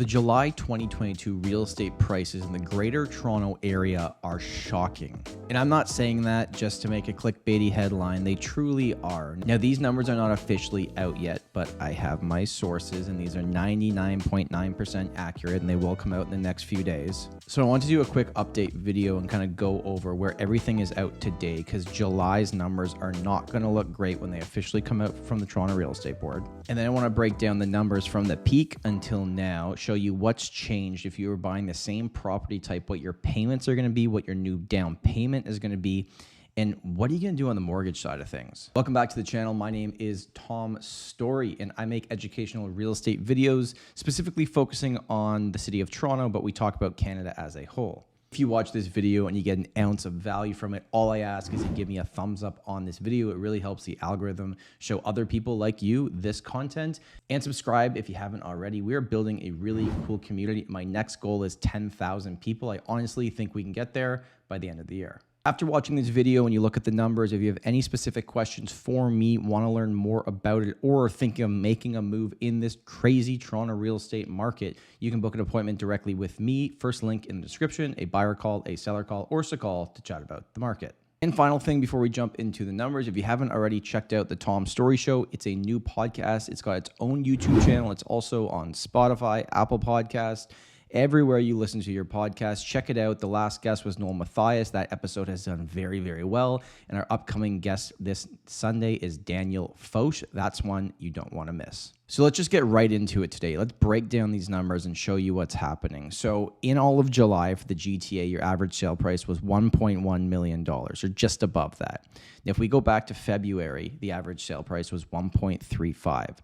The July 2022 real estate prices in the Greater Toronto Area are shocking. And I'm not saying that just to make a clickbaity headline, they truly are. Now, these numbers are not officially out yet, but I have my sources and these are 99.9% accurate and they will come out in the next few days. So I want to do a quick update video and kind of go over where everything is out today because July's numbers are not going to look great when they officially come out from the Toronto Real Estate Board. And then I want to break down the numbers from the peak until now, show you what's changed if you were buying the same property type, what your payments are going to be, what your new down payment is going to be, and what are you going to do on the mortgage side of things. Welcome back to the channel. My name is Tom Storey, and I make educational real estate videos, specifically focusing on the city of Toronto, but we talk about Canada as a whole. If you watch this video and you get an ounce of value from it, all I ask is you give me a thumbs up on this video. It really helps the algorithm show other people like you this content, and subscribe if you haven't already. We are building a really cool community. My next goal is 10,000 people. I honestly think we can get there by the end of the year. After watching this video and you look at the numbers, if you have any specific questions for me, want to learn more about it, or thinking of making a move in this crazy Toronto real estate market, you can book an appointment directly with me. First link in the description, a buyer call, a seller call, or a call to chat about the market. And final thing before we jump into the numbers, if you haven't already checked out the Tom Storey Show, it's a new podcast. It's got its own YouTube channel. It's also on Spotify, Apple Podcasts, everywhere you listen to your podcast. Check it out. The last guest was Noel Matthias. That episode has done very, very well. And our upcoming guest this Sunday is Daniel Foch. That's one you don't want to miss. So let's just get right into it today. Let's break down these numbers and show you what's happening. So in all of July for the GTA, your average sale price was $1.1 million, or just above that. Now, if we go back to February, the average sale price was $1.35.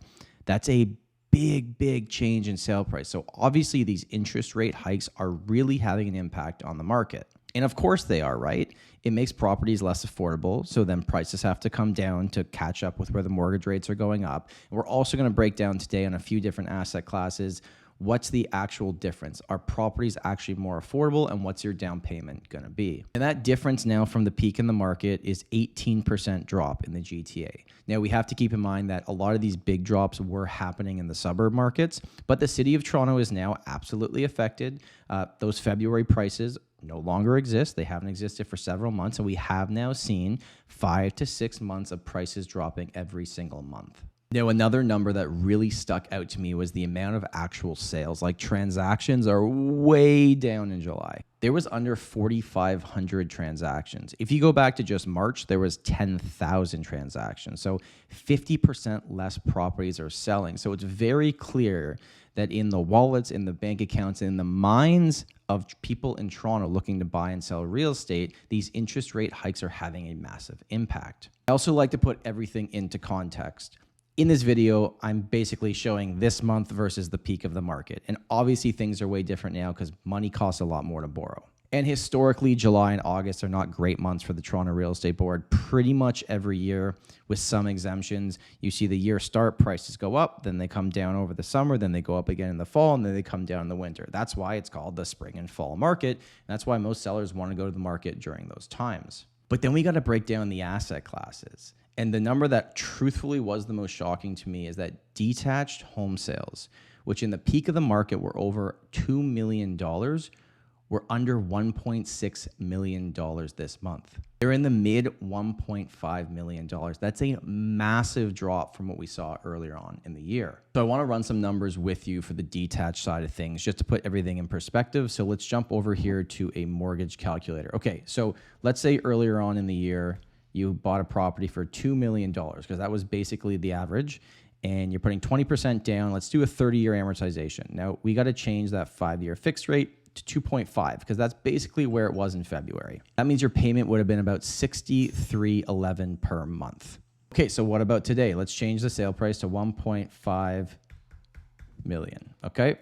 That's a big change in sale price. So obviously these interest rate hikes are really having an impact on the market. And of course they are, right? It makes properties less affordable. So then prices have to come down to catch up with where the mortgage rates are going up. And we're also going to break down today on a few different asset classes. What's the actual difference? Are properties actually more affordable, and what's your down payment going to be? And that difference now from the peak in the market is 18% drop in the GTA. Now, we have to keep in mind that a lot of these big drops were happening in the suburb markets, but the city of Toronto is now absolutely affected. Those February prices no longer exist. They haven't existed for several months, and we have now seen 5 to 6 months of prices dropping every single month. Now, another number that really stuck out to me was the amount of actual sales. Like, transactions are way down in July. There was under 4,500 transactions. If you go back to just March, there was 10,000 transactions. So 50% less properties are selling. So it's very clear that in the wallets, in the bank accounts, in the minds of people in Toronto looking to buy and sell real estate, these interest rate hikes are having a massive impact. I also like to put everything into context. In this video, I'm basically showing this month versus the peak of the market. And obviously things are way different now because money costs a lot more to borrow. And historically, July and August are not great months for the Toronto Real Estate Board. Pretty much every year, with some exemptions, you see the year start, prices go up, then they come down over the summer, then they go up again in the fall, and then they come down in the winter. That's why it's called the spring and fall market. And that's why most sellers want to go to the market during those times. But then we got to break down the asset classes. And the number that truthfully was the most shocking to me is that detached home sales, which in the peak of the market were over $2 million, were under $1.6 million this month. They're in the mid $1.5 million. That's a massive drop from what we saw earlier on in the year. So I want to run some numbers with you for the detached side of things, just to put everything in perspective. So let's jump over here to a mortgage calculator. Okay, so let's say earlier on in the year, you bought a property for $2 million, because that was basically the average, and you're putting 20% down. Let's do a 30-year amortization. Now, we got to change that 5-year fixed rate to 2.5, because that's basically where it was in February. That means your payment would have been about $63.11 per month. Okay, so what about today? Let's change the sale price to $1.5 million, okay?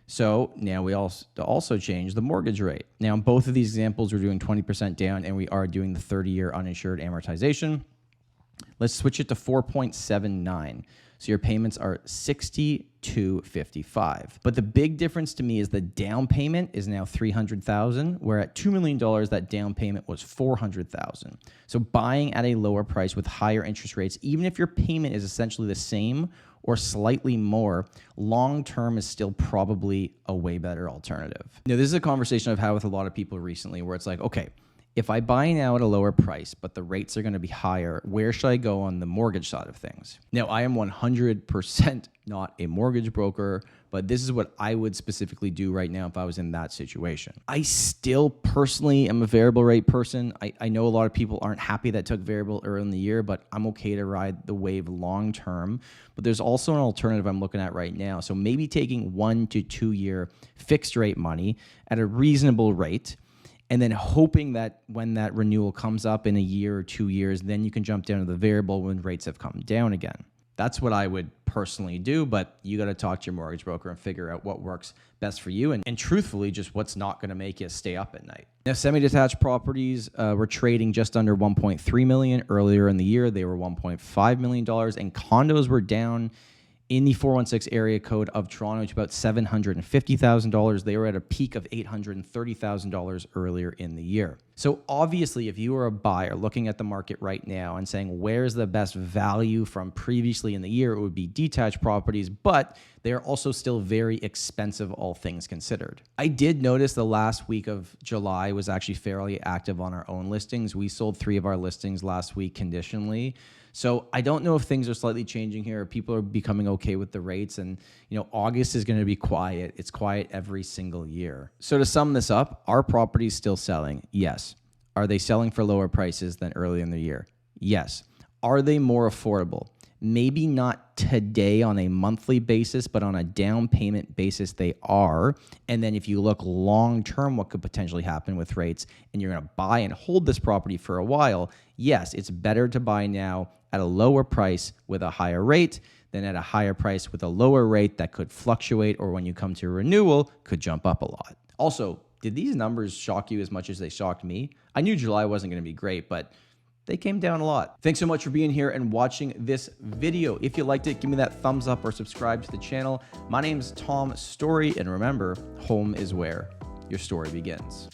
So now we also change the mortgage rate. Now, in both of these examples, we're doing 20% down, and we are doing the 30-year uninsured amortization. Let's switch it to 4.79. So your payments are $62.55. But the big difference to me is the down payment is now $300,000, where at $2 million, that down payment was $400,000. So buying at a lower price with higher interest rates, even if your payment is essentially the same or slightly more, long-term is still probably a way better alternative. Now, this is a conversation I've had with a lot of people recently where it's like, okay, if I buy now at a lower price, but the rates are going to be higher, where should I go on the mortgage side of things? Now, I am 100% not a mortgage broker, but this is what I would specifically do right now if I was in that situation. I still personally am a variable rate person. I know a lot of people aren't happy that took variable early in the year, but I'm okay to ride the wave long term. But there's also an alternative I'm looking at right now. So maybe taking 1 to 2 year fixed rate money at a reasonable rate, and then hoping that when that renewal comes up in a year or 2 years, then you can jump down to the variable when rates have come down again. That's what I would personally do, but you got to talk to your mortgage broker and figure out what works best for you, and truthfully, just what's not going to make you stay up at night. Now, semi-detached properties were trading just under $1.3 million. Earlier in the year, they were $1.5 million, and condos were down in the 416 area code of Toronto to about $750,000. They were at a peak of $830,000 earlier in the year. So obviously, if you are a buyer looking at the market right now and saying, where's the best value from previously in the year, it would be detached properties, but they are also still very expensive, all things considered. I did notice the last week of July was actually fairly active on our own listings. We sold 3 of our listings last week conditionally. So I don't know if things are slightly changing here, or people are becoming okay with the rates. And, August is going to be quiet. It's quiet every single year. So to sum this up, are properties still selling? Yes. Are they selling for lower prices than early in the year? Yes. Are they more affordable? Maybe not today on a monthly basis, but on a down payment basis, they are. And then if you look long term, what could potentially happen with rates, and you're going to buy and hold this property for a while, yes, it's better to buy now at a lower price with a higher rate than at a higher price with a lower rate that could fluctuate, or when you come to a renewal, could jump up a lot. Also, did these numbers shock you as much as they shocked me? I knew July wasn't going to be great, but they came down a lot. Thanks so much for being here and watching this video. If you liked it, give me that thumbs up or subscribe to the channel. My name's Tom Storey, and remember, home is where your story begins.